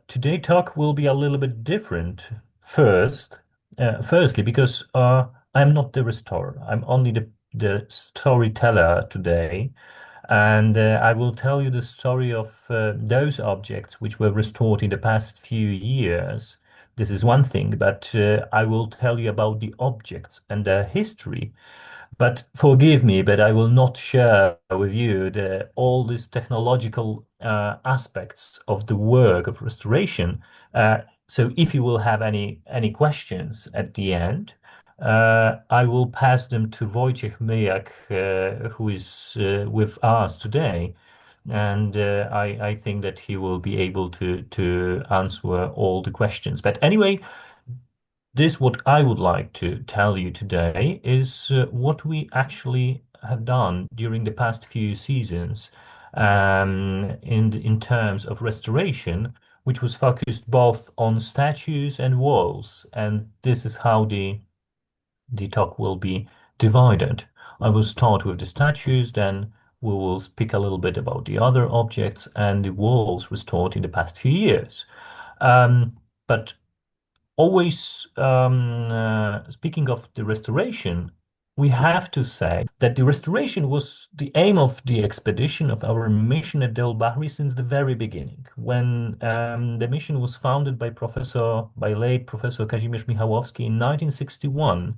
Today talk will be a little bit different. Firstly, because I'm not the restorer. I'm only the storyteller today, and I will tell you the story of those objects which were restored in the past few years. This is one thing, but I will tell you about the objects and their history. But forgive me, but I will not share with you all these technological aspects of the work of restoration. So if you will have any questions at the end, I will pass them to Wojciech Myjak, who is with us today. And I think that he will be able to answer all the questions. But anyway, this what I would like to tell you today is what we actually have done during the past few seasons in terms of restoration, which was focused both on statues and walls. And this is how the talk will be divided. I will start with the statues, then we will speak a little bit about the other objects and the walls restored in the past few years. But always speaking of the restoration, we have to say that the restoration was the aim of the expedition of our mission at Deir el-Bahari since the very beginning. When the mission was founded by late Professor Kazimierz Michałowski in 1961,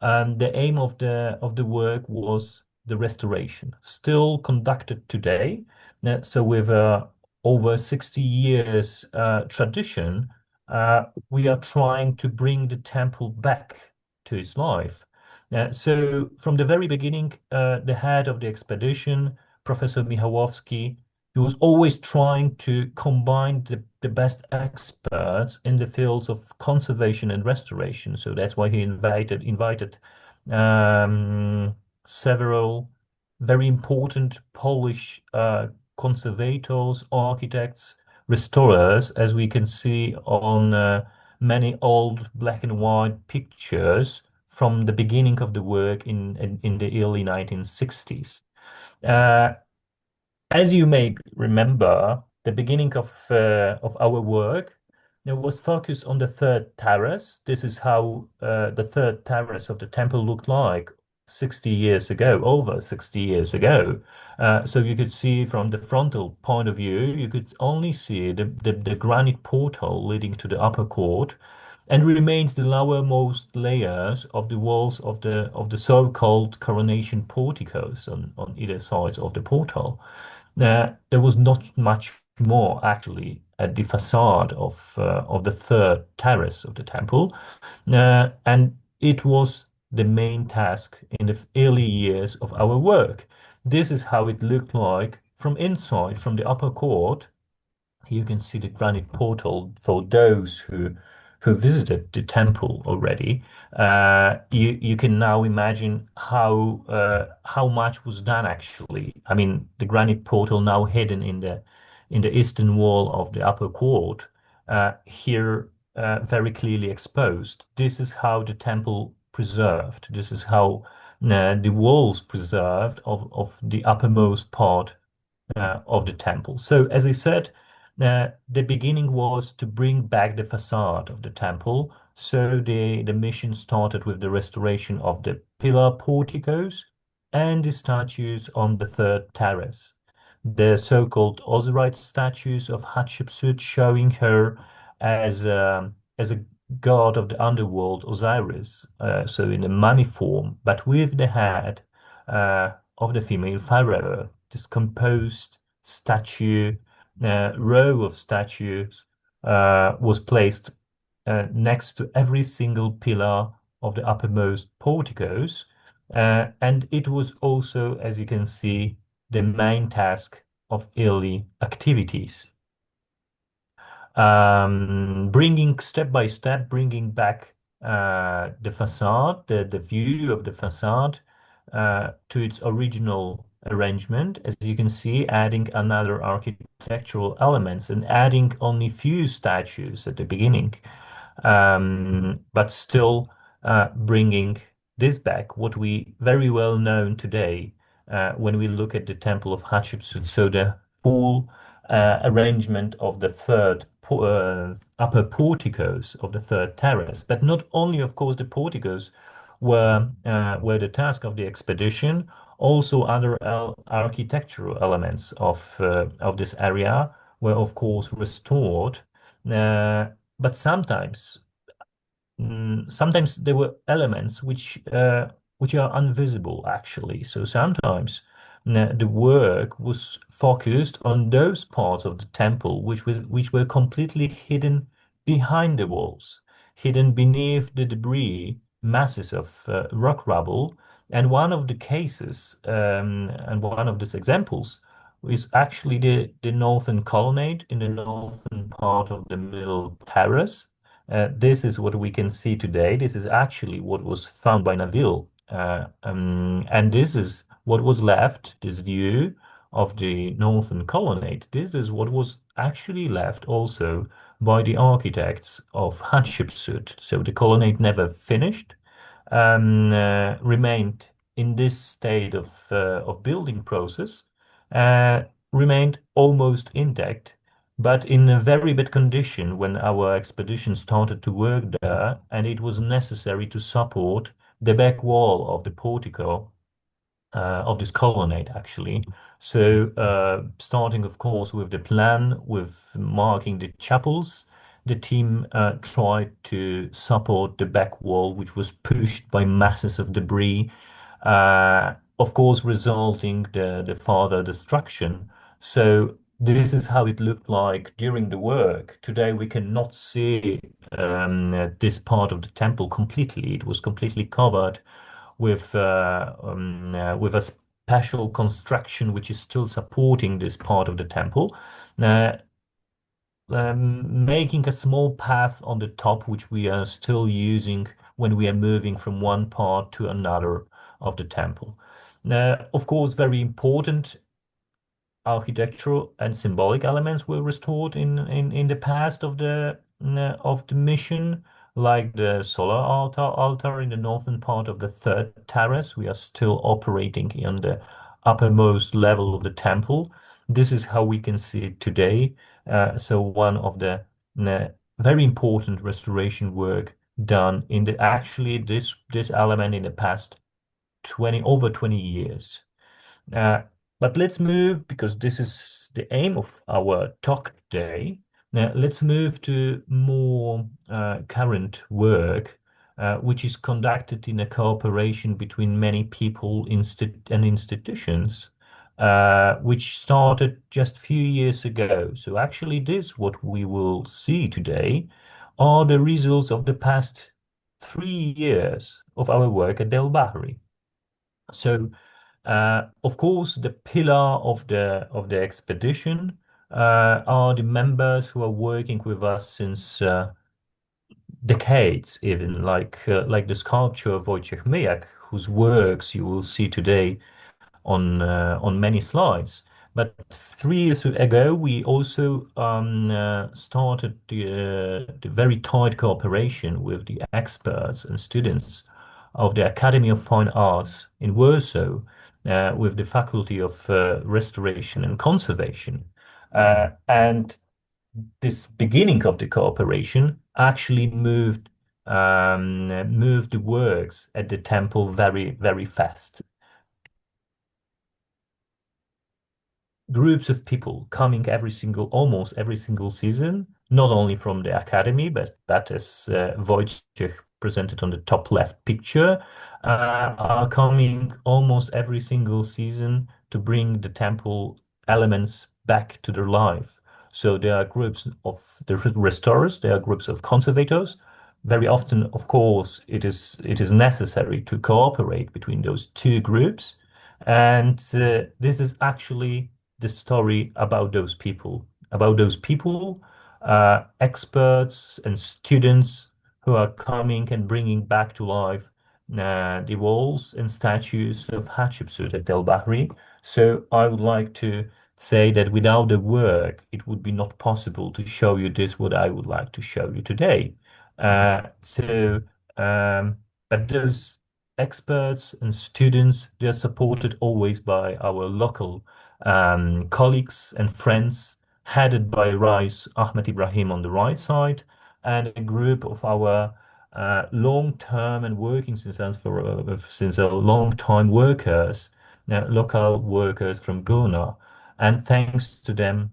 the aim of the work was the restoration, still conducted today. So with over 60 years tradition, we are trying to bring the temple back to its life. So from the very beginning, the head of the expedition, Professor Michałowski, he was always trying to combine the best experts in the fields of conservation and restoration. So that's why he invited um, several very important Polish conservators, architects, restorers, as we can see on many old black and white pictures from the beginning of the work in the early 1960s. Uh, as you may remember, the beginning of our work was focused on the third terrace. This is how the third terrace of the temple looked like 60 years ago, over 60 years ago. So you could see from the frontal point of view, you could only see the granite portal leading to the upper court, and remains the lowermost layers of the walls of the so-called coronation porticos on either sides of the portal. There was not much more actually at the facade of the third terrace of the temple, and it was the main task in the early years of our work. This is how it looked like from inside, from the upper court. You can see the granite portal for those who visited the temple already. You can now imagine how much was done actually. I mean, the granite portal now hidden in the eastern wall of the upper court, here very clearly exposed. This is how the temple preserved. This is how the walls preserved of the uppermost part of the temple. So, as I said, the beginning was to bring back the facade of the temple. So the mission started with the restoration of the pillar porticos and the statues on the third terrace. The so-called osiride statues of Hatshepsut showing her as a god of the underworld, Osiris, so in a mummy form, but with the head of the female pharaoh. This composed statue row of statues was placed next to every single pillar of the uppermost porticos. And it was also, as you can see, the main task of early activities. Bringing step by step, bringing back the facade, the view of the facade to its original arrangement, as you can see, adding another architectural elements and adding only few statues at the beginning, but still bringing this back, what we very well known today when we look at the Temple of Hatshepsut. So the full arrangement of the third upper porticos of the third terrace. But not only, of course, the porticos were the task of the expedition, also other architectural elements of this area were, of course, restored. Uh, but sometimes there were elements which are invisible actually. So sometimes the work was focused on those parts of the temple which were completely hidden behind the walls, hidden beneath the debris masses of rock rubble. And one of the cases and one of these examples is actually the northern colonnade in the northern part of the middle terrace. This is what we can see today. This is actually what was found by Naville. And this is what was left, this view of the northern colonnade. This is what was actually left also by the architects of Hatshepsut. So the colonnade never finished, remained in this state of building process, uh, remained almost intact, but in a very bad condition when our expedition started to work there, and it was necessary to support the back wall of the portico of this colonnade, actually. So, starting, of course, with the plan, with marking the chapels, the team tried to support the back wall, which was pushed by masses of debris, of course, resulting the further destruction. So, this is how it looked like during the work. Today, we cannot see this part of the temple completely. It was completely covered with a special construction which is still supporting this part of the temple, uh, making a small path on the top, which we are still using when we are moving from one part to another of the temple. Of course, very important architectural and symbolic elements were restored in the past of the mission, like the solar altar in the northern part of the third terrace. We are still operating in the uppermost level of the temple. This is how we can see it today. So one of the very important restoration work done in the actually this element in the past 20 years. Uh, but let's move, because this is the aim of our talk today. Now, let's move to more current work, which is conducted in a cooperation between many people and institutions, which started just a few years ago. So actually, this, what we will see today, are the results of the past 3 years of our work at Del-Bahari. So of course, the pillar of the expedition are the members who are working with us since decades, even like the sculptor of Wojciech Myjak, whose works you will see today on many slides. But 3 years ago, we also started the very tight cooperation with the experts and students of the Academy of Fine Arts in Warsaw, with the Faculty of Restoration and Conservation. And this beginning of the cooperation actually moved the works at the temple very, very fast. Groups of people coming almost every single season, not only from the academy, but as Wojciech presented on the top left picture, are coming almost every single season to bring the temple elements back to their life. So there are groups of the restorers, there are groups of conservators. Very often, of course, it is necessary to cooperate between those two groups. And this is actually the story about those people, experts and students who are coming and bringing back to life the walls and statues of Hatshepsut at Del-Bahri. So I would like to say that without the work, it would be not possible to show you this, what I would like to show you today. So, but those experts and students, they're supported always by our local colleagues and friends headed by Rais Ahmed Ibrahim on the right side, and a group of our long-term and working since a long time workers, local workers from Ghana. And thanks to them,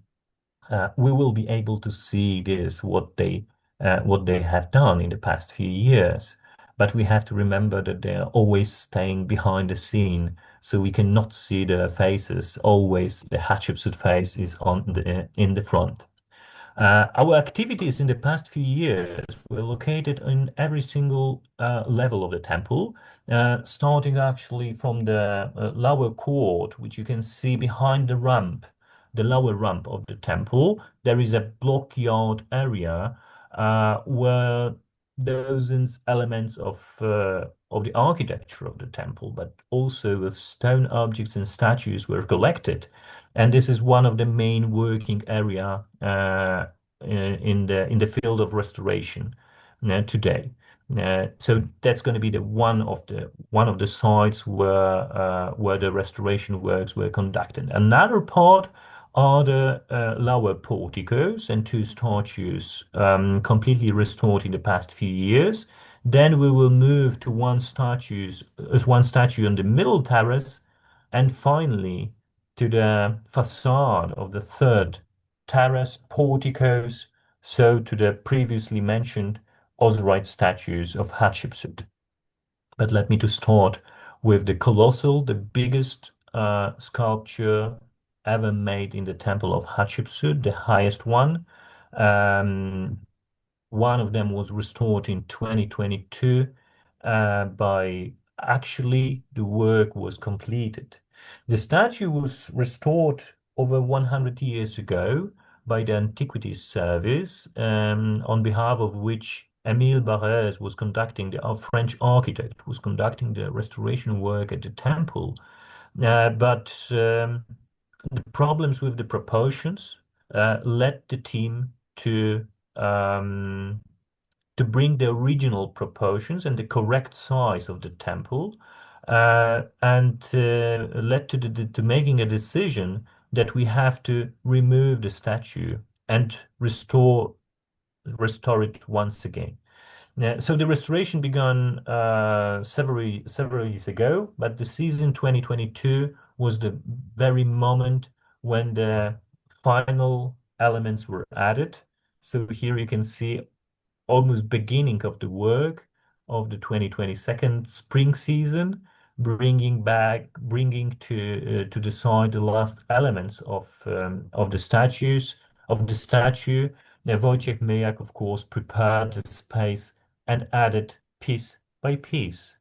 we will be able to see this what they have done in the past few years. But we have to remember that they are always staying behind the scene, so we cannot see their faces. Always the Hatshepsut face is on the in the front. Our activities in the past few years were located in every single level of the temple, starting actually from the lower court, which you can see behind the ramp, the lower ramp of the temple. There is a block yard area where those elements of the architecture of the temple, but also of stone objects and statues were collected. And this is one of the main working area in the field of restoration today. So that's going to be the one of the sites where the restoration works were conducted. Another part are the lower porticos and two statues completely restored in the past few years. Then we will move to one statue on the middle terrace, and finally to the facade of the third terrace porticos, so to the previously mentioned osiride statues of Hatshepsut. But let me to start with the colossal, the biggest sculpture ever made in the temple of Hatshepsut, the highest one. Um, One of them was restored in 2022 by actually the work was completed. The statue was restored over 100 years ago by the Antiquities Service, on behalf of which Émile Barrès was conducting, the French architect, was conducting the restoration work at the temple. But the problems with the proportions led the team um, to bring the original proportions and the correct size of the temple, and led to making a decision that we have to remove the statue and restore it once again. So the restoration began several years ago, but the season 2022 was the very moment when the final elements were added. So here you can see almost beginning of the work of the 2022 spring season, bringing to the side the last elements of the statues of the statue. Now, Wojciech Myjak, of course, prepared the space and added piece by piece.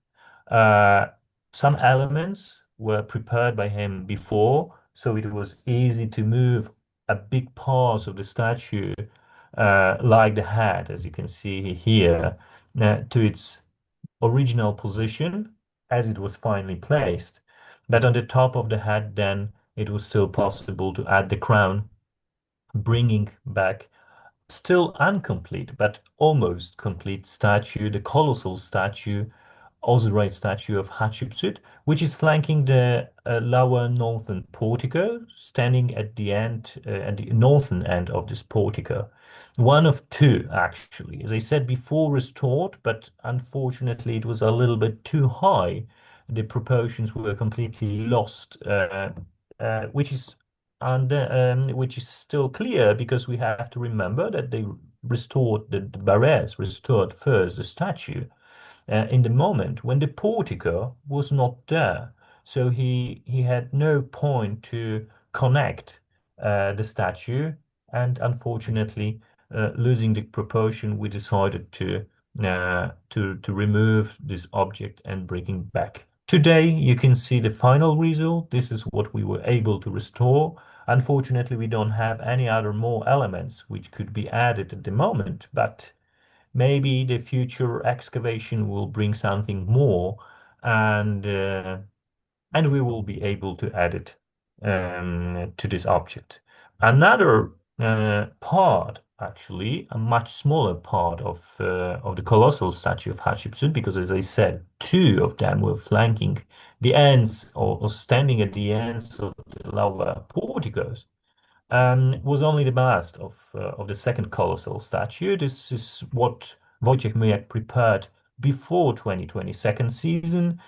Uh, some elements were prepared by him before, so it was easy to move a big part of the statue, like the head, as you can see here, to its original position as it was finally placed. But on the top of the head, then it was still possible to add the crown, bringing back still incomplete, but almost complete statue, the colossal statue, osiride statue of Hatshepsut, which is flanking the lower northern portico, standing at the northern end of this portico. One of two, actually. As I said before, restored, but unfortunately it was a little bit too high. The proportions were completely lost, which is which is still clear because we have to remember that they restored the Barrés restored first the statue in the moment when the portico was not there. So he had no point to connect the statue, and unfortunately, losing the proportion, we decided to remove this object and bring it back. Today, you can see the final result. This is what we were able to restore. Unfortunately, we don't have any other more elements which could be added at the moment, but maybe the future excavation will bring something more, and and we will be able to add it to this object. Another part, actually, a much smaller part of the colossal statue of Hatshepsut, because as I said, two of them were flanking the ends or standing at the ends of the lower porticos. was only the bust of the second colossal statue. This is what Wojciech Myjak prepared before 2020 second season.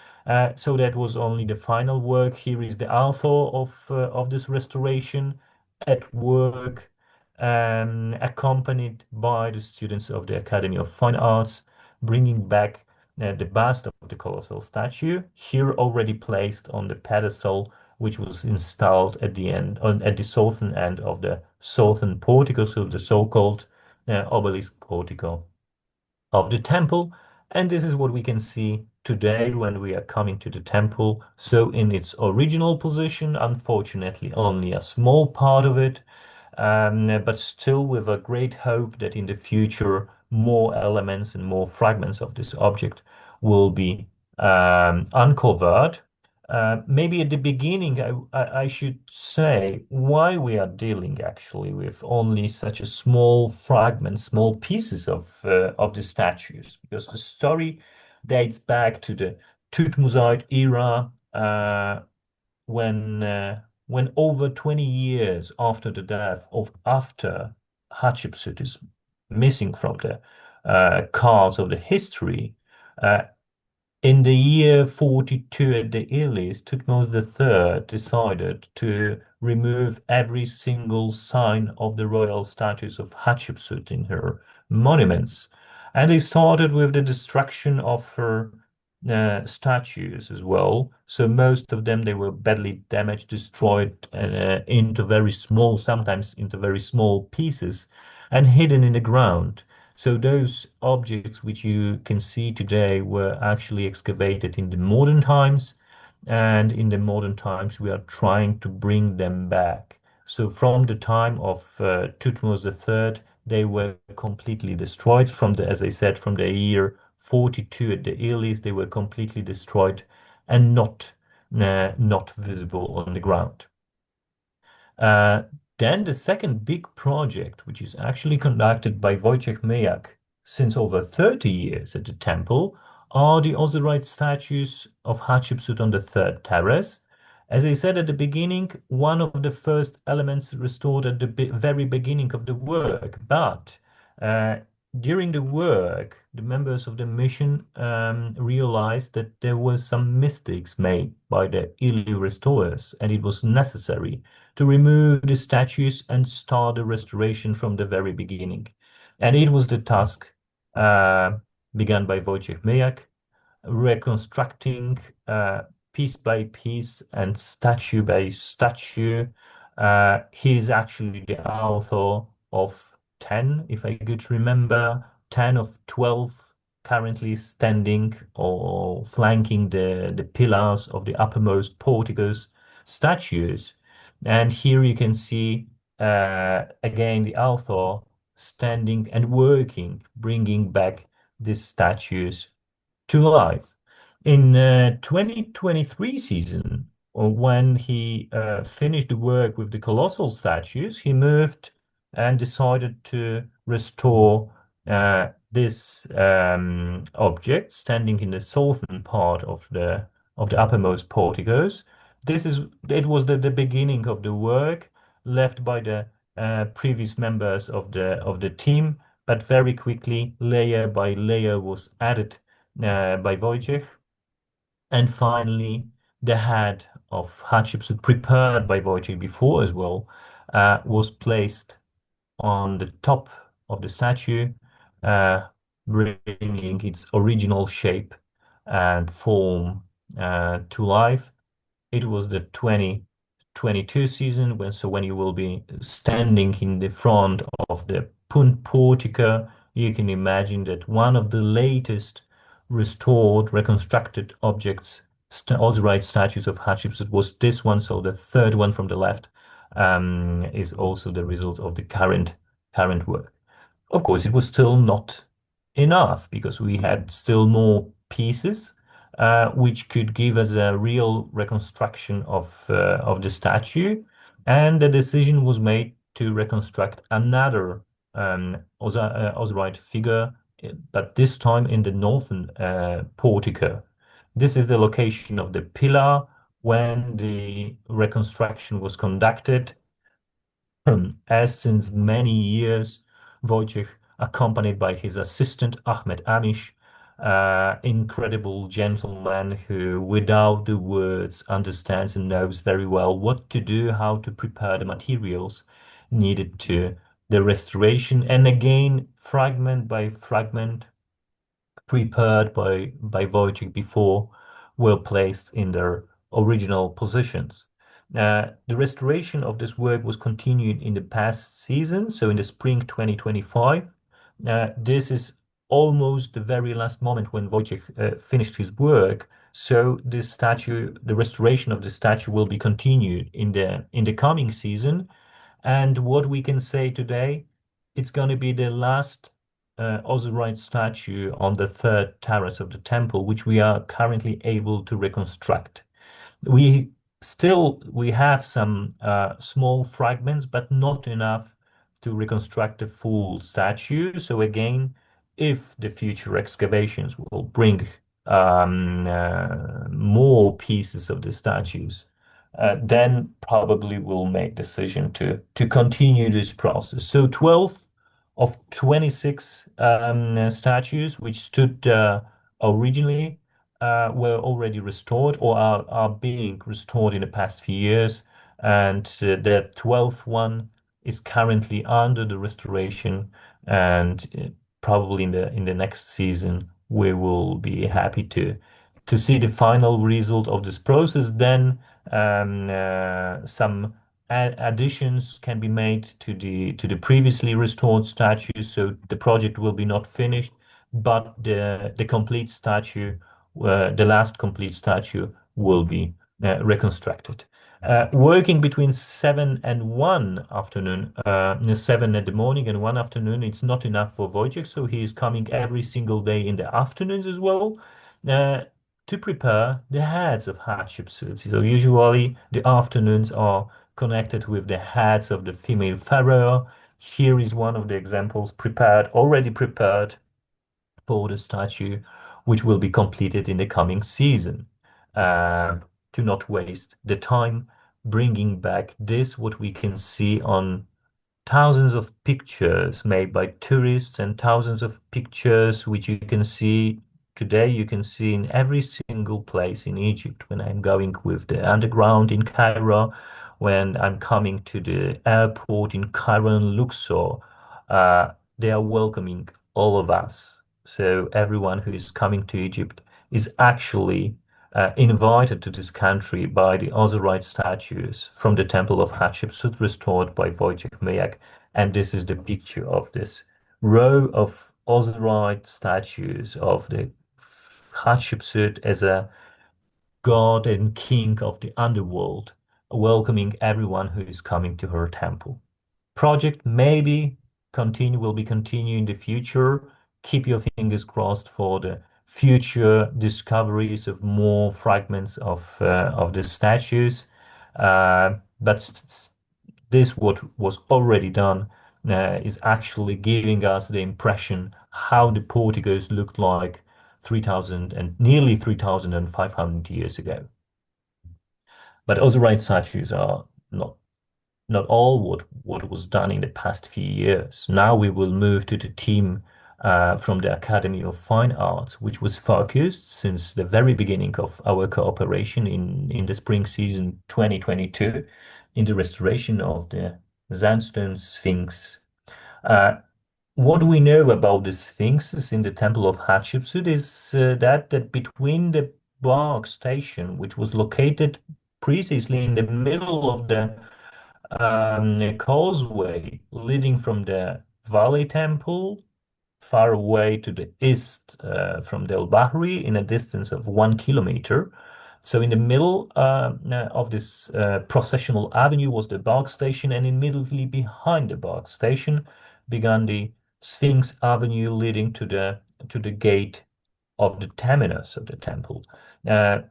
So that was only the final work. Here is the author of this restoration at work, accompanied by the students of the Academy of Fine Arts, bringing back the bust of the colossal statue, here already placed on the pedestal which was installed at the end, at the southern end of the southern portico, so the so-called obelisk portico of the temple. And this is what we can see today when we are coming to the temple. So in its original position, unfortunately, only a small part of it, but still with a great hope that in the future, more elements and more fragments of this object will be uncovered. Maybe at the beginning, I should say why we are dealing actually with only such a small fragment, small pieces of the statues, because the story dates back to the Thutmoside era, when over 20 years after the death of after Hatshepsut is missing from the cards of the history. Uh, in the year 42 at the earliest, Thutmose III decided to remove every single sign of the royal status of Hatshepsut in her monuments. And they started with the destruction of her statues as well. So most of them, they were badly damaged, destroyed into very small, sometimes into very small pieces and hidden in the ground. So those objects which you can see today were actually excavated in the modern times, and in the modern times we are trying to bring them back. So from the time of Thutmose III, they were completely destroyed. From the, as I said, from the year 42 at the earliest, they were completely destroyed and not visible on the ground. Uh, then the second big project, which is actually conducted by Wojciech Myjak since over 30 years at the temple, are the osiride statues of Hatshepsut on the third terrace. As I said at the beginning, one of the first elements restored at the very beginning of the work, but uh, during the work, the members of the mission realized that there were some mistakes made by the early restorers, and it was necessary to remove the statues and start the restoration from the very beginning. And it was the task uh, begun by Wojciech Myjak, reconstructing piece by piece and statue by statue. He is actually the author of 10, if I could remember, 10 of 12 currently standing or flanking the pillars of the uppermost porticos statues. And here you can see again the author standing and working, bringing back these statues to life. In 2023 season, or when he finished the work with the colossal statues, he moved and decided to restore this object standing in the southern part of the uppermost porticos. It was the beginning of the work left by the previous members of the team, but very quickly, layer by layer, was added by Wojciech. And finally, the head of Hatshepsut, prepared by Wojciech before as well, was placed on the top of the statue, uh, bringing its original shape and form to life. It was the 2022 season when you will be standing in the front of the Punt Portico, you can imagine that one of the latest restored, reconstructed objects, osiride statues of Hatshepsut, was this one. So the third one from the left is also the result of the current work. Of course, it was still not enough because we had still more pieces which could give us a real reconstruction of the statue, and the decision was made to reconstruct another osiride figure, but this time in the northern portico. This is the location of the pillar when the reconstruction was conducted. as since many years, Wojciech, accompanied by his assistant Ahmed Amish, incredible gentleman who, without the words, understands and knows very well what to do, how to prepare the materials needed to the restoration, and again, fragment by fragment, prepared by Wojciech before, were placed in their original positions. The restoration of this work was continued in the past season, so in the spring 2025. This is almost the very last moment when Wojciech finished his work. So this statue, the restoration of the statue will be continued in the coming season. And what we can say today, it's going to be the last osiride statue on the third terrace of the temple, which we are currently able to reconstruct. We we have some small fragments, but not enough to reconstruct the full statue. So again, if the future excavations will bring more pieces of the statues, then probably we'll make decision to continue this process. So 12 of 26 statues which stood originally were already restored or are being restored in the past few years, and the 12th one is currently under the restoration, and probably in the next season we will be happy to see the final result of this process. Then some additions can be made to the previously restored statues, so the project will be not finished, but the complete statue, the last complete statue, will be reconstructed. Working between 7 and 1 afternoon, 7 in the morning and 1 afternoon, it's not enough for Wojciech, so he is coming every single day in the afternoons as well. Uh, to prepare the heads of Hatshepsut. So usually the afternoons are connected with the heads of the female pharaoh. Here is one of the examples already prepared for the statue, which will be completed in the coming season. To not waste the time bringing back this, what we can see on thousands of pictures made by tourists and thousands of pictures which you can see today, you can see in every single place in Egypt. When I'm going with the underground in Cairo, when I'm coming to the airport in Cairo and Luxor, they are welcoming all of us. So everyone who is coming to Egypt is actually invited to this country by the osiride statues from the temple of Hatshepsut restored by Wojciech Myjak. And this is the picture of this row of osiride statues of the Hatshepsut as a god and king of the underworld, welcoming everyone who is coming to her temple. Project maybe will be continued in the future. Keep your fingers crossed for the future discoveries of more fragments of the statues. But this, what was already done, is actually giving us the impression how the porticos looked like 3,000 and nearly 3,500 years ago. But osiride statues are not all what was done in the past few years. Now we will move to the team from the Academy of Fine Arts, which was focused since the very beginning of our cooperation in the spring season 2022 in the restoration of the sandstone sphinx. What we know about the sphinxes in the temple of Hatshepsut is that between the bark station, which was located precisely in the middle of the causeway leading from the Valley Temple far away to the east from Deir el-Bahari in a distance of 1 kilometer. So in the middle of this processional avenue was the bark station, and immediately behind the bark station began the Sphinx Avenue leading to the gate of the terminus of the temple.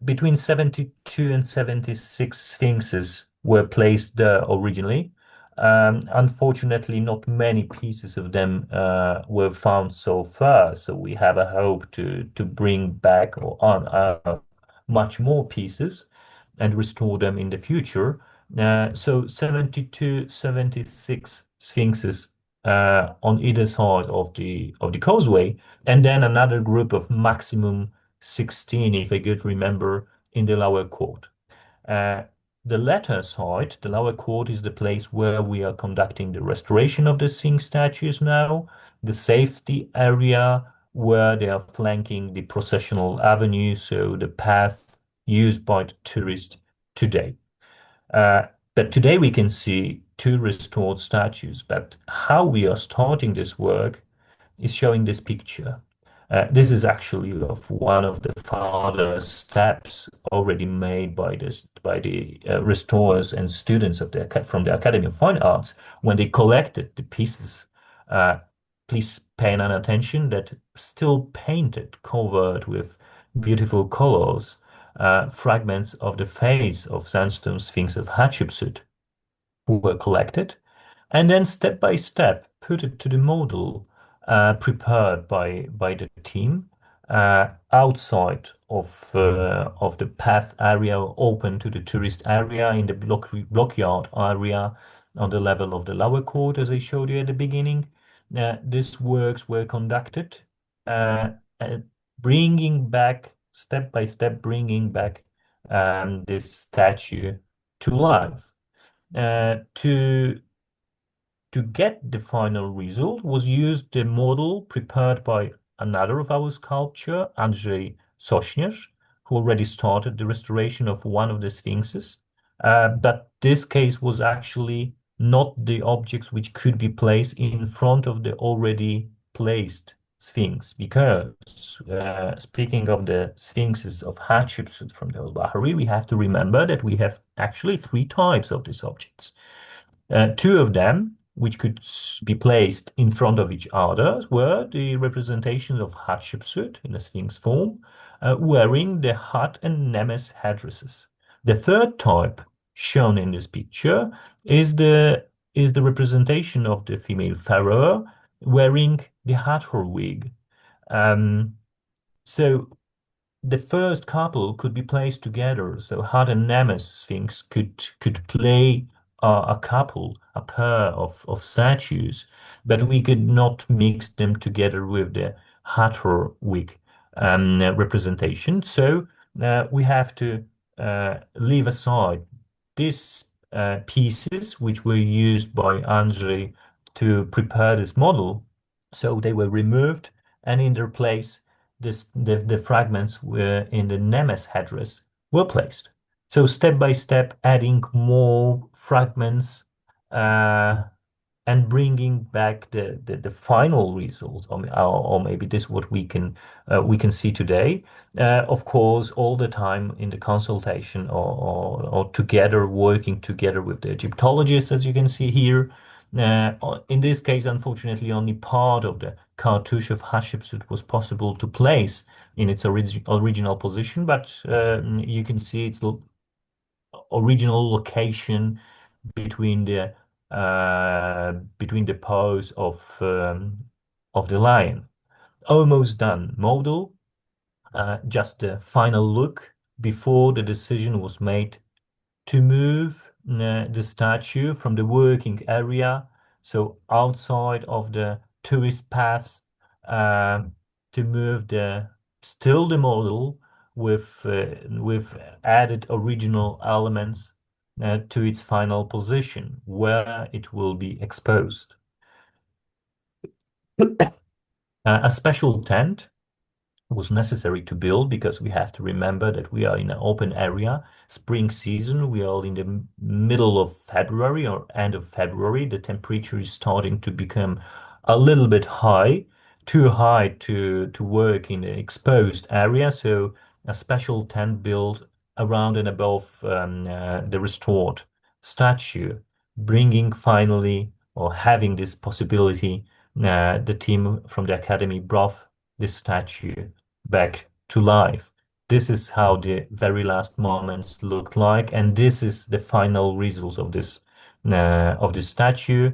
Between 72 and 76 sphinxes were placed there originally. Unfortunately, not many pieces of them were found so far, so we have a hope to bring back or on much more pieces and restore them in the future. So 72, 76 sphinxes on either side of the causeway, and then another group of maximum 16, if I could remember, in the lower court. Uh, the latter side, the lower court, is the place where we are conducting the restoration of the Sphinx statues now, the safety area where they are flanking the processional avenue, so the path used by the tourist today. Uh, but today we can see two restored statues. But how we are starting this work is showing this picture. This is actually of one of the farther steps already made by the restorers and students of from the Academy of Fine Arts when they collected the pieces. Uh, Please pay an attention that still painted, covered with beautiful colors, fragments of the face of sandstone sphinx of Hatshepsut were collected and then step by step put it to the model prepared by the team outside of the path area open to the tourist area in the blockyard area on the level of the lower court, as I showed you at the beginning. These works were conducted, uh, uh, bringing back step by step, bringing back this statue to life. To get the final result was used the model prepared by another of our sculptor, Andrzej Sośnierz, who already started the restoration of one of the sphinxes. But this case was actually not the objects which could be placed in front of the already placed sphinx, because speaking of the sphinxes of Hatshepsut from Deir el-Bahari, we have to remember that we have actually three types of these objects. Two of them, which could be placed in front of each other, were the representations of Hatshepsut in a sphinx form, wearing the hat and nemes headdresses. The third type shown in this picture is the representation of the female pharaoh wearing the Hathor wig. Um, so the first couple could be placed together. So Had and Nemes Sphinx could play a couple, a pair of statues, but we could not mix them together with the Hathor wig representation. So we have to leave aside these pieces which were used by Andrzej to prepare this model. So they were removed, and in their place the fragments were in the Nemes headdress were placed. So step by step, adding more fragments uh, and bringing back the final results, or maybe this what we can see today. Of course, all the time in the consultation or together working together with the Egyptologists, as you can see here. In this case, unfortunately, only part of the cartouche of Hatshepsut was possible to place in its original position, but you can see its original location between the paws of the lion. Almost done. Model, just the final look before the decision was made to move the statue from the working area, so outside of the tourist paths, uh, to move the model with added original elements to its final position where it will be exposed. A special tent was necessary to build because we have to remember that we are in an open area, spring season. We are in the middle of February or end of February. The temperature is starting to become a little bit high, too high to work in the exposed area. So a special tent built around and above the restored statue, bringing finally or having this possibility, the team from the academy brought this statue back to life. This is how the very last moments looked like, and this is the final result of this statue.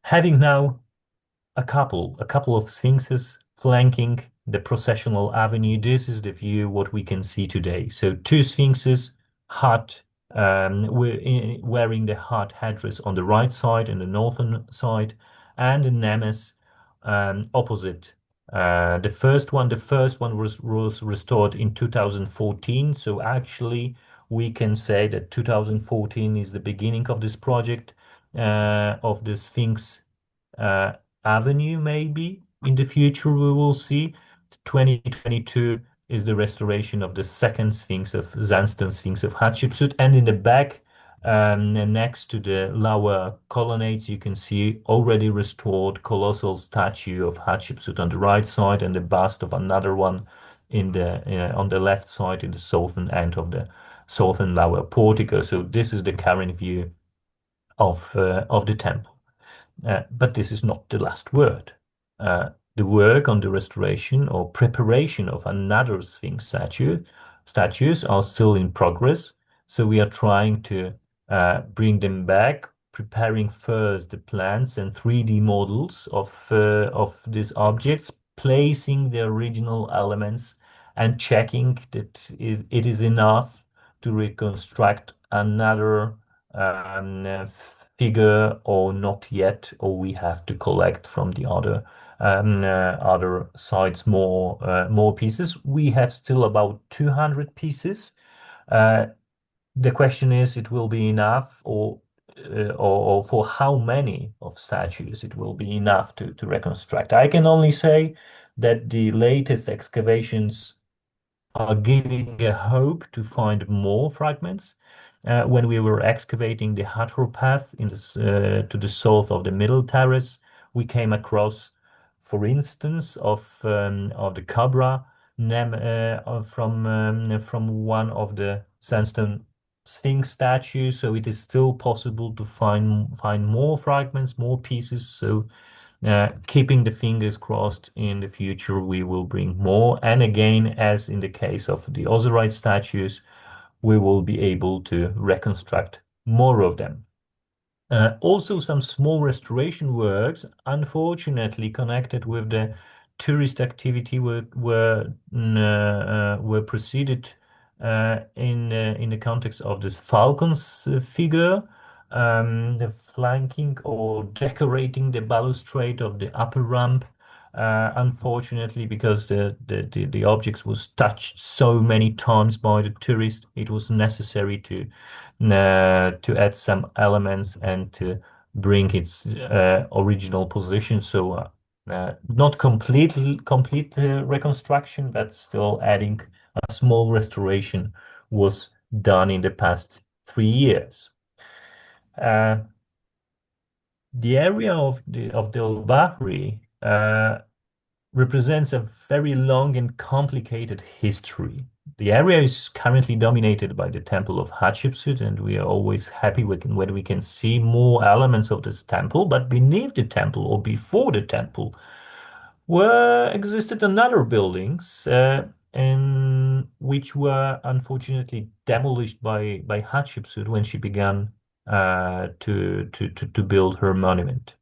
Having now a couple of sphinxes flanking the processional avenue. This is the view what we can see today. So two sphinxes, hut wearing the hard headdress on the right side and the northern side, and the Nemes opposite. The first one was restored in 2014. So actually, we can say that 2014 is the beginning of this project of the Sphinx uh, Avenue. Maybe in the future we will see. 2022 is the restoration of the second Sphinx of sandstone Sphinx of Hatshepsut, and in the back, next to the lower colonnades, you can see already restored colossal statue of Hatshepsut on the right side, and the bust of another one in the on the left side in the southern end of the southern lower portico. So this is the current view of the temple. But this is not the last word. The work on the restoration or preparation of another Sphinx statues are still in progress. So we are trying to bring them back, preparing first the plans and 3D models of these objects, placing the original elements and checking that it is enough to reconstruct another figure or not yet, or we have to collect from the other sides more pieces. We have still about 200 pieces. Uh, the question is, it will be enough, or for how many of statues it will be enough to reconstruct. I can only say that the latest excavations are giving a hope to find more fragments. When we were excavating the Hathor path to the south of the middle terrace, we came across, for instance, of the Cabra from one of the sandstone Sphinx statues. So it is still possible to find more fragments, more pieces. So keeping the fingers crossed, in the future we will bring more. And again, as in the case of the osiride statues, we will be able to reconstruct more of them. Also, some small restoration works, unfortunately connected with the tourist activity, were proceeded in the context of this falcon's figure, the flanking or decorating the balustrade of the upper ramp. Unfortunately, because the objects was touched so many times by the tourist, it was necessary to add some elements and to bring its original position. So not complete reconstruction, but still adding a small restoration was done in the past 3 years. Uh, the area of Deir el-Bahari represents a very long and complicated history. The area is currently dominated by the temple of Hatshepsut, and we are always happy when we can see more elements of this temple. But beneath the temple, or before the temple, were existed another buildings, and which were unfortunately demolished by Hatshepsut when she began to build her monument.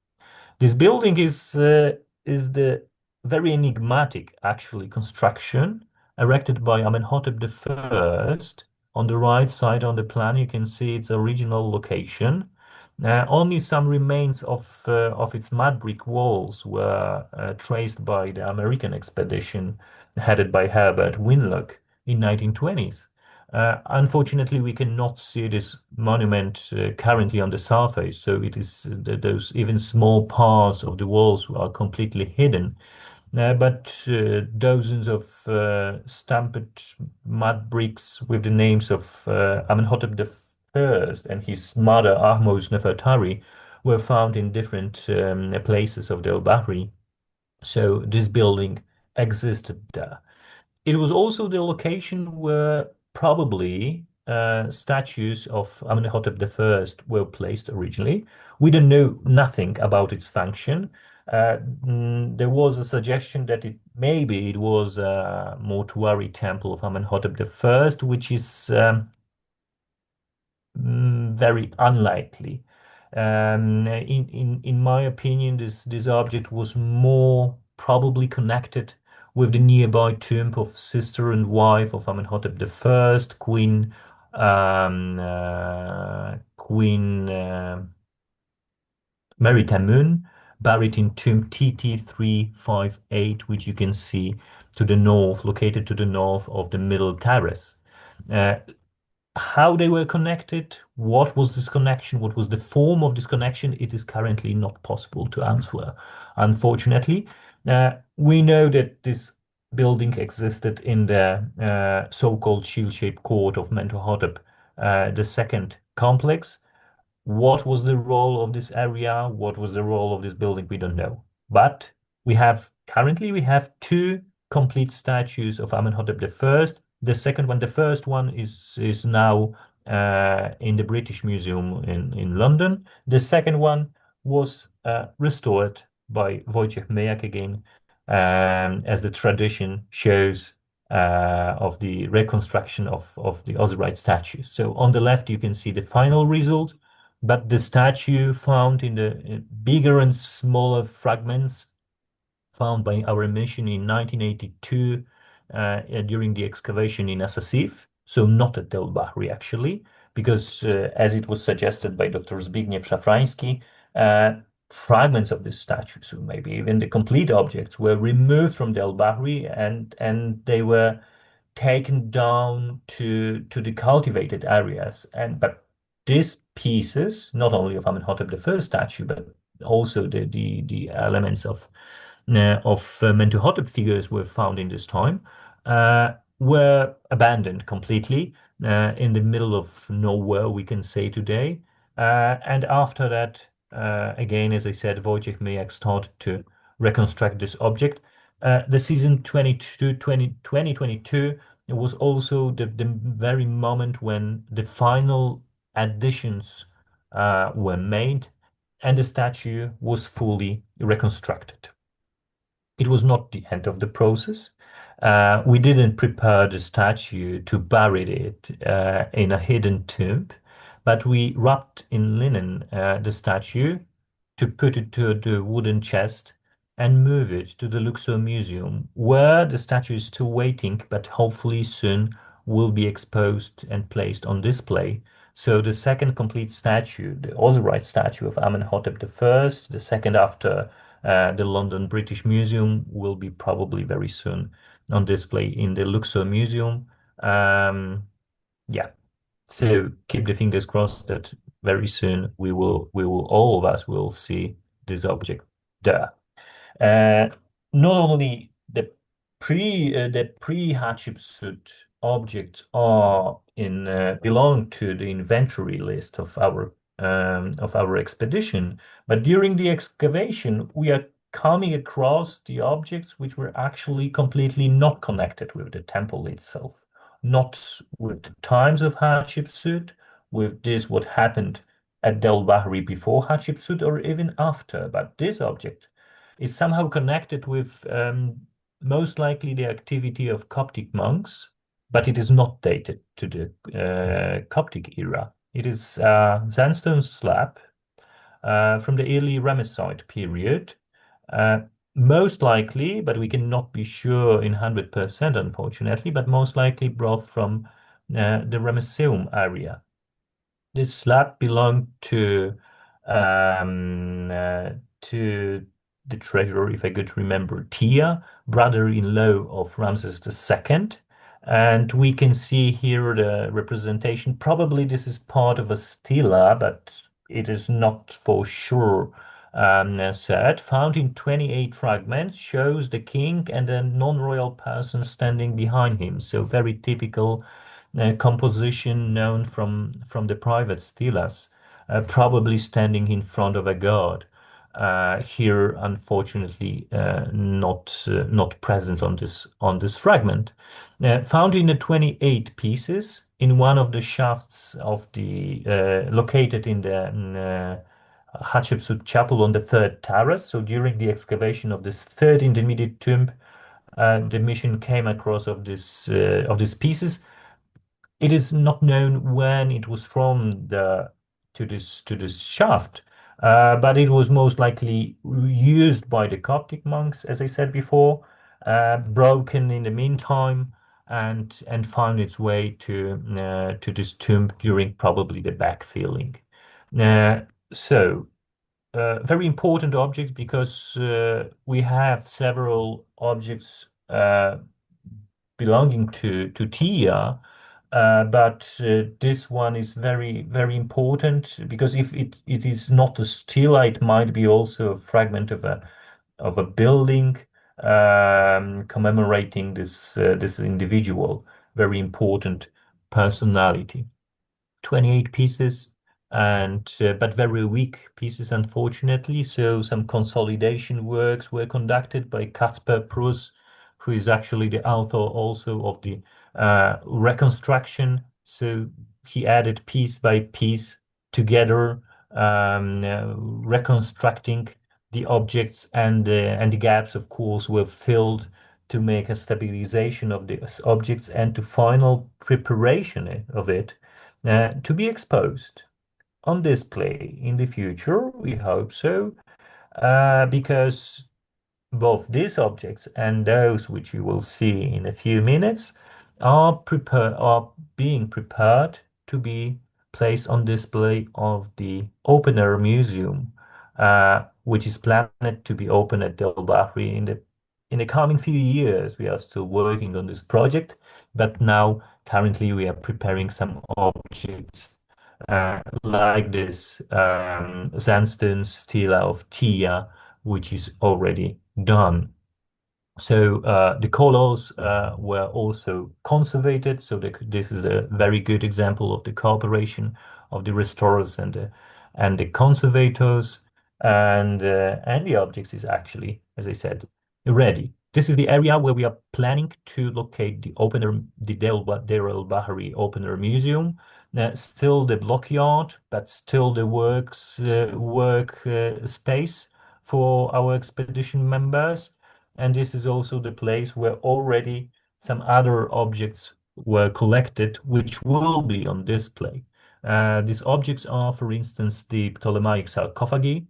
This building is the very enigmatic, actually, construction erected by Amenhotep I. On the right side on the plan, you can see its original location. Only some remains of its mud brick walls were traced by the American expedition headed by Herbert Winlock in 1920s. Unfortunately, we cannot see this monument currently on the surface, so it is those even small parts of the walls are completely hidden. But dozens of stamped mud bricks with the names of Amenhotep I and his mother Ahmose Nefertari were found in different places of the El-Bahri. So this building existed there. It was also the location where probably statues of Amenhotep I were placed originally. We don't know nothing about its function. There was a suggestion that maybe it was a mortuary temple of Amenhotep I, which is very unlikely. In my opinion, this object was more probably connected with the nearby tomb of sister and wife of Amenhotep I, Queen Queen Mary Tamun, buried in tomb TT358, which you can see to the north, located to the north of the middle terrace. Uh, how they were connected, what was this connection, what was the form of this connection, it is currently not possible to answer, unfortunately. We know that this building existed in the so-called shield-shaped court of Amenhotep the second complex. What was the role of this area? What was the role of this building? We don't know. But we have two complete statues of Amenhotep I. The second one, the first one is now in the British Museum in London. The second one was restored by Wojciech Myjak again, as the tradition shows of the reconstruction of the osiride statues. So on the left, you can see the final result, but the statue found in the bigger and smaller fragments found by our mission in 1982 during the excavation in Asasif. So not at Deir el-Bahari actually, because as it was suggested by Dr. Zbigniew Szafrański, fragments of this statue, so maybe even the complete objects, were removed from Deir el-Bahari and they were taken down to the cultivated areas. But these pieces, not only of Amenhotep I statue, but also the elements of Mentuhotep figures were found in this time, were abandoned completely in the middle of nowhere, we can say today. And after that, again, as I said, Wojciech Myjak started to reconstruct this object. The season 2022, it was also the very moment when the final additions were made and the statue was fully reconstructed. It was not the end of the process. We didn't prepare the statue to bury it in a hidden tomb, but we wrapped in linen the statue to put it to the wooden chest and move it to the Luxor Museum, where the statue is still waiting, but hopefully soon will be exposed and placed on display. So the second complete statue, the osiride statue of Amenhotep I, the second after the London British Museum, will be probably very soon on display in the Luxor Museum. Yeah, so keep the fingers crossed that very soon we will all of us will see this object there. Uh, Not only the pre-Hatshepsut objects are in belong to the inventory list of our expedition, but during the excavation we are coming across the objects which were actually completely not connected with the temple itself, not with the times of Hatshepsut, with this what happened at Deir el-Bahari before Hatshepsut or even after, but this object is somehow connected with most likely the activity of Coptic monks, but it is not dated to the Coptic era. It is a sandstone slab from the early Ramesside period. Uh, Most likely, but we cannot be sure in 100%, unfortunately, but most likely brought from the Ramesseum area. This slab belonged to the treasurer, if I could remember, Tia, brother-in-law of Ramses II. And we can see here the representation. Probably this is part of a stela, but it is not for sure said. Found in 28 fragments, shows the king and a non-royal person standing behind him. So very typical composition known from the private stelas, probably standing in front of a god. Here, unfortunately, not present on this fragment. Found in the 28 pieces in one of the shafts of the located in the Hatshepsut chapel on the third terrace. So during the excavation of this third intermediate tomb, the mission came across of these pieces. It is not known when it was from the to this shaft, but it was most likely used by the Coptic monks, as I said before, broken in the meantime, and found its way to this tomb during probably the backfilling. Uh, so very important object because we have several objects belonging to Tia, but this one is very important because if it is not a stela, it might be also a fragment of a building commemorating this individual, very important personality. 28 pieces and but very weak pieces, unfortunately. So some consolidation works were conducted by Kacper Prus, who is actually the author also of the reconstruction. So he added piece by piece together, reconstructing the objects, and the gaps, of course, were filled to make a stabilization of the objects and to final preparation of it to be exposed on display in the future. We hope so, because both these objects and those which you will see in a few minutes are being prepared to be placed on display of the open air museum, which is planned to be open at Deir el-Bahari in the coming few years. We are still working on this project, but now currently we are preparing some objects like this sandstone stela of Tia, which is already done. So the colors were also conservated. So this is a very good example of the cooperation of the restorers and the conservators, and the objects is actually, as I said, ready. This is the area where we are planning to locate the Deir el-Bahari Open Air Museum. Still the block yard, but still the work space for our expedition members. And this is also the place where already some other objects were collected, which will be on display. These objects are, for instance, the Ptolemaic sarcophagi.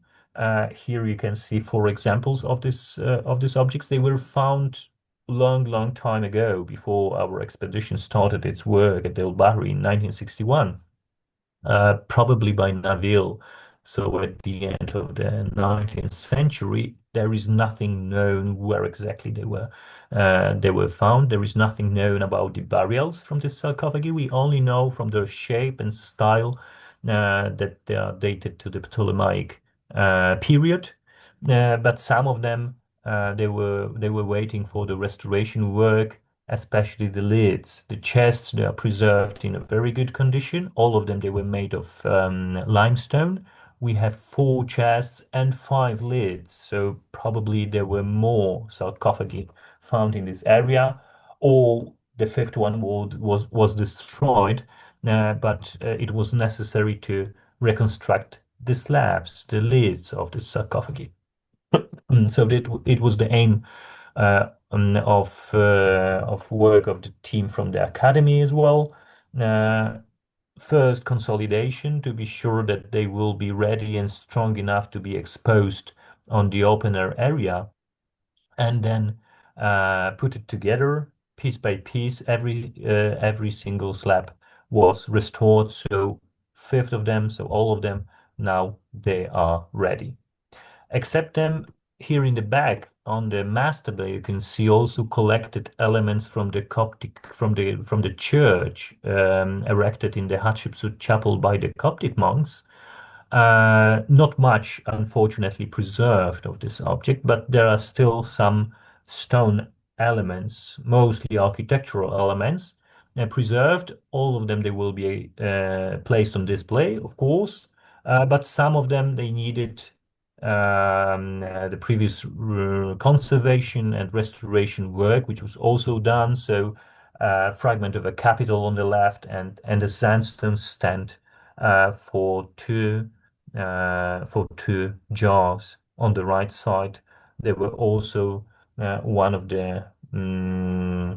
Here you can see four examples of these objects. They were found long time ago, before our expedition started its work at el-Bahri in 1961, probably by Naville. So at the end of the 19th century, there is nothing known where exactly they were found. There is nothing known about the burials from this sarcophagi. We only know from their shape and style that they are dated to the Ptolemaic period. But some of them they were waiting for the restoration work, especially the lids. The chests, they are preserved in a very good condition. All of them, they were made of limestone. We have four chests and five lids, so probably there were more sarcophagi found in this area, or the fifth one was destroyed, but it was necessary to reconstruct the slabs, the lids of the sarcophagi. So it was the aim of work of the team from the academy as well. Uh, First, consolidation to be sure that they will be ready and strong enough to be exposed on the open air area, and then put it together piece by piece. Every single slab was restored. So fifth of them, so all of them now they are ready. Except them, here in the back on the mastaba, you can see also collected elements from the Coptic, from the church erected in the Hatshepsut chapel by the Coptic monks. Not much, unfortunately, preserved of this object, but there are still some stone elements, mostly architectural elements, preserved. All of them, they will be placed on display, of course, but some of them, they needed the previous conservation and restoration work, which was also done. So, fragment of a capital on the left, and a sandstone stand for two jars on the right side. They were also one of the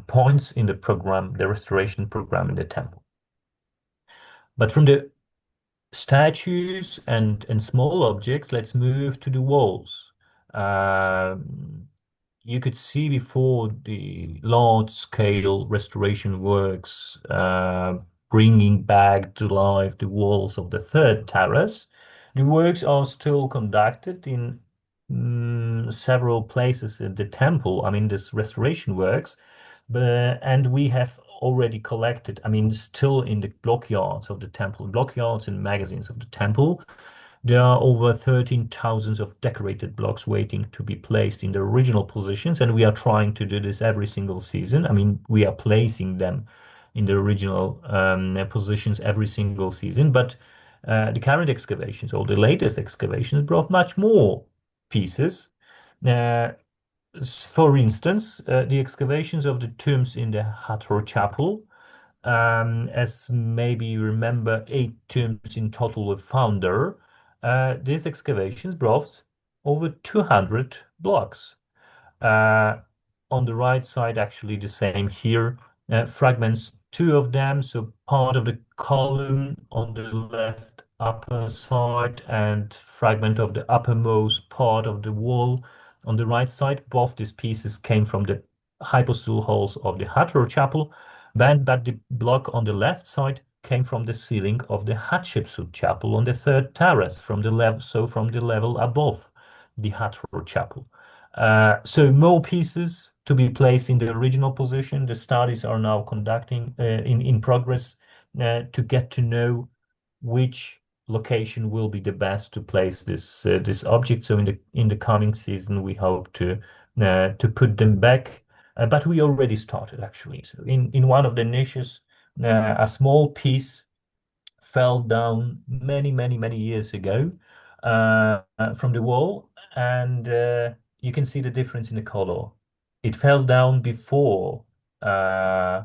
points in the program, the restoration program in the temple. But from the statues and small objects, let's move to the walls. Um you could see before the large-scale restoration works bringing back to life the walls of the third terrace. The works are still conducted in several places in the temple. I mean, this restoration works, but and we have already collected. I mean, still in the block yards of the temple, block yards and magazines of the temple. There are over 13,000 of decorated blocks waiting to be placed in the original positions, and we are trying to do this every single season. I mean, we are placing them in the original positions every single season, but the current excavations or the latest excavations brought much more pieces. Uh, for instance, the excavations of the tombs in the Hathor Chapel, as maybe you remember, 8 tombs in total were found there. These excavations brought over 200 blocks. Uh, on the right side, actually the same here. Fragments, two of them, so part of the column on the left upper side and fragment of the uppermost part of the wall on the right side. Both these pieces came from the hypostyle halls of the Hathor Chapel, but the block on the left side came from the ceiling of the Hatshepsut Chapel on the third terrace, from the level, so from the level above the Hathor Chapel. So more pieces to be placed in the original position. The studies are now conducting in progress to get to know which location will be the best to place this object. So in the coming season, we hope to put them back. But we already started actually. So in one of the niches, a small piece fell down many years ago from the wall, and you can see the difference in the color. It fell down before uh,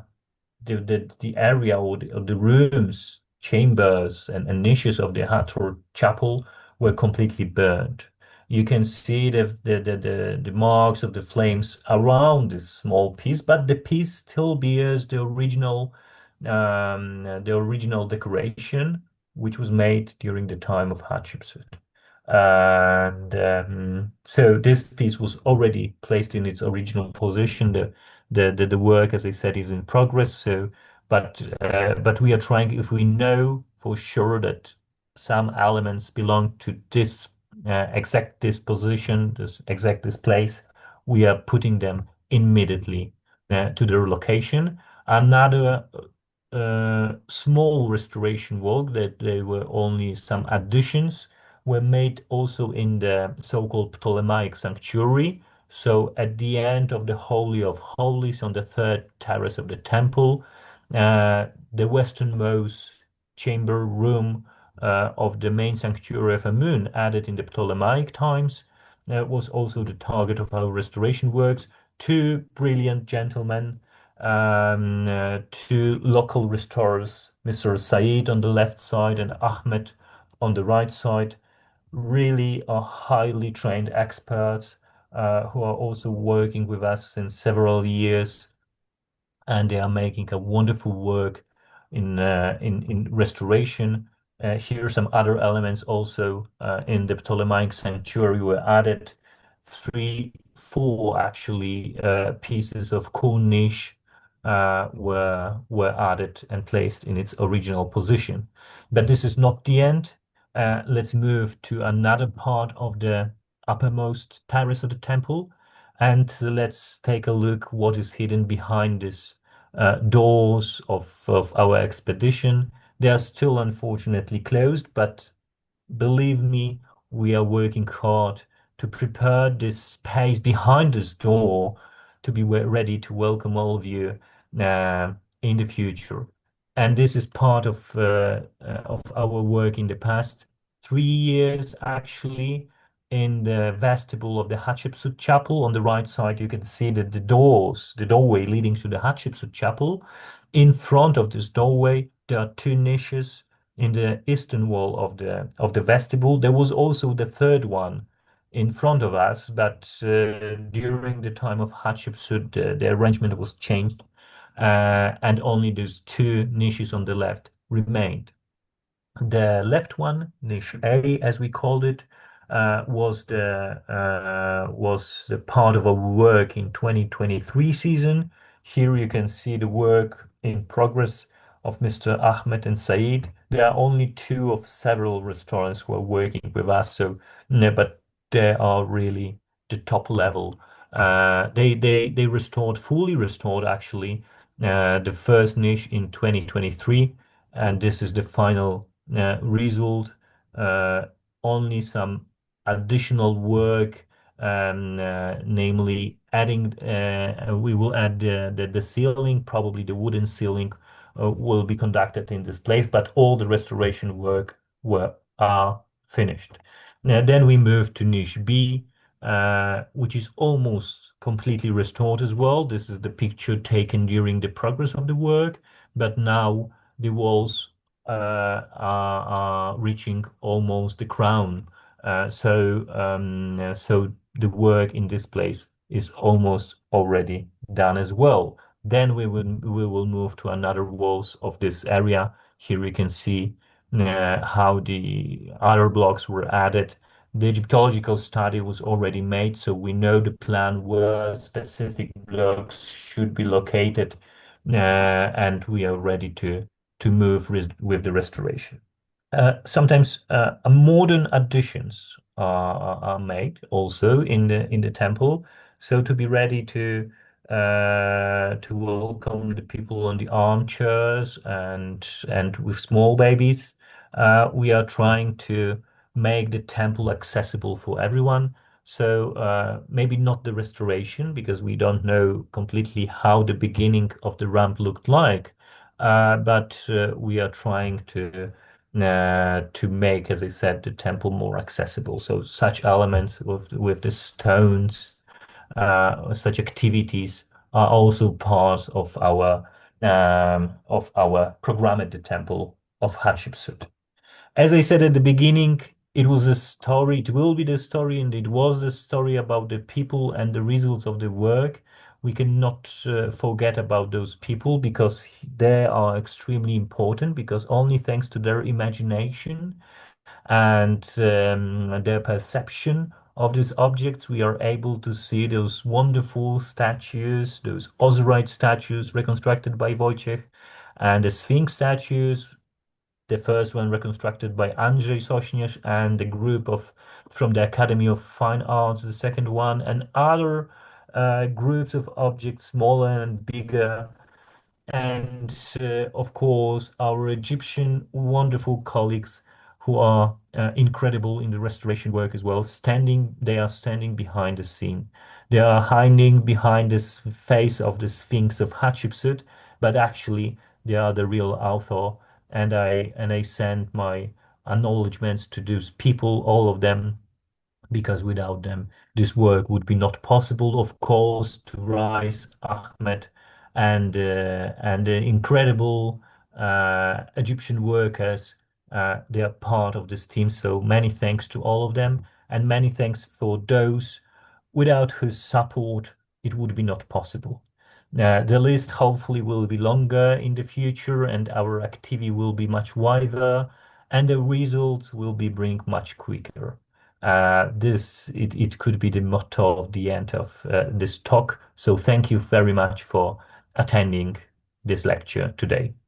the area or the rooms, chambers, and niches of the Hathor Chapel were completely burned. You can see the marks of the flames around this small piece, but the piece still bears the original decoration, which was made during the time of Hatshepsut. And so this piece was already placed in its original position. The work, as I said, is in progress. So, but we are trying. If we know for sure that some elements belong to this exact disposition, this exact this place, we are putting them immediately to their location. Another small restoration work that there were only some additions were made also in the so-called Ptolemaic sanctuary. So at the end of the Holy of Holies on the third terrace of the temple, the westernmost chamber room of the main sanctuary of Amun, added in the Ptolemaic times, was also the target of our restoration works. Two brilliant gentlemen, two local restorers, Mr. Said on the left side and Ahmed on the right side, really are highly trained experts who are also working with us since several years, and they are making a wonderful work in restoration. Here are some other elements also in the Ptolemaic sanctuary were added. Three, four actually pieces of Cornish were added and placed in its original position. But this is not the end. Let's move to another part of the uppermost terrace of the temple, and let's take a look what is hidden behind this doors of our expedition. They are still unfortunately closed, but believe me, we are working hard to prepare this space behind this door to be ready to welcome all of you uh, in the future. And this is part of our work in the past 3 years, actually. In the vestibule of the Hatshepsut Chapel, on the right side, you can see that the doorway leading to the Hatshepsut Chapel. In front of this doorway, there are two niches in the eastern wall of the vestibule. There was also the third one in front of us, but during the time of Hatshepsut, the arrangement was changed, and only those two niches on the left remained. The left one, niche A, as we called it, was the part of a work in 2023 season. Here you can see the work in progress of Mr. Ahmed and Said. There are only two of several restaurants who are working with us, so no, but they are really the top level. They restored, fully restored actually, the first niche in 2023, and this is the final result. Uh, Only some additional work, namely adding, we will add the ceiling, probably the wooden ceiling will be conducted in this place, but all the restoration work are finished. Now, then we move to niche B, which is almost completely restored as well. This is the picture taken during the progress of the work, but now the walls are reaching almost the crown. So the work in this place is almost already done as well. Then we will move to another walls of this area. Here you can see how the other blocks were added. The Egyptological study was already made, so we know the plan where specific blocks should be located, and we are ready to move with the restoration. Sometimes modern additions are made also in the temple, so to be ready to welcome the people on the armchairs and with small babies. We are trying to make the temple accessible for everyone. So maybe not the restoration because we don't know completely how the beginning of the ramp looked like, but we are trying to make, as I said, the temple more accessible. So such elements with the stones, such activities are also part of our program at the temple of Hatshepsut. As I said at the beginning, it was a story, it will be the story, and it was the story about the people and the results of the work. We cannot forget about those people because they are extremely important, because only thanks to their imagination and their perception of these objects, we are able to see those wonderful statues, those osiride statues reconstructed by Wojciech, and the Sphinx statues, the first one reconstructed by Andrzej Sośnierz and the group of from the Academy of Fine Arts, the second one, and other groups of objects, smaller and bigger, and of course our Egyptian wonderful colleagues who are incredible in the restoration work as well. They are standing behind the scene. They are hiding behind this face of the Sphinx of Hatshepsut, but actually they are the real author. And I send my acknowledgements to those people, all of them, because without them, this work would be not possible. Of course, to rise Ahmed and the incredible Egyptian workers, they are part of this team. So many thanks to all of them, and many thanks for those without whose support it would be not possible. The list hopefully will be longer in the future, and our activity will be much wider, and the results will be bring much quicker. It could be the motto of the end of this talk. So thank you very much for attending this lecture today.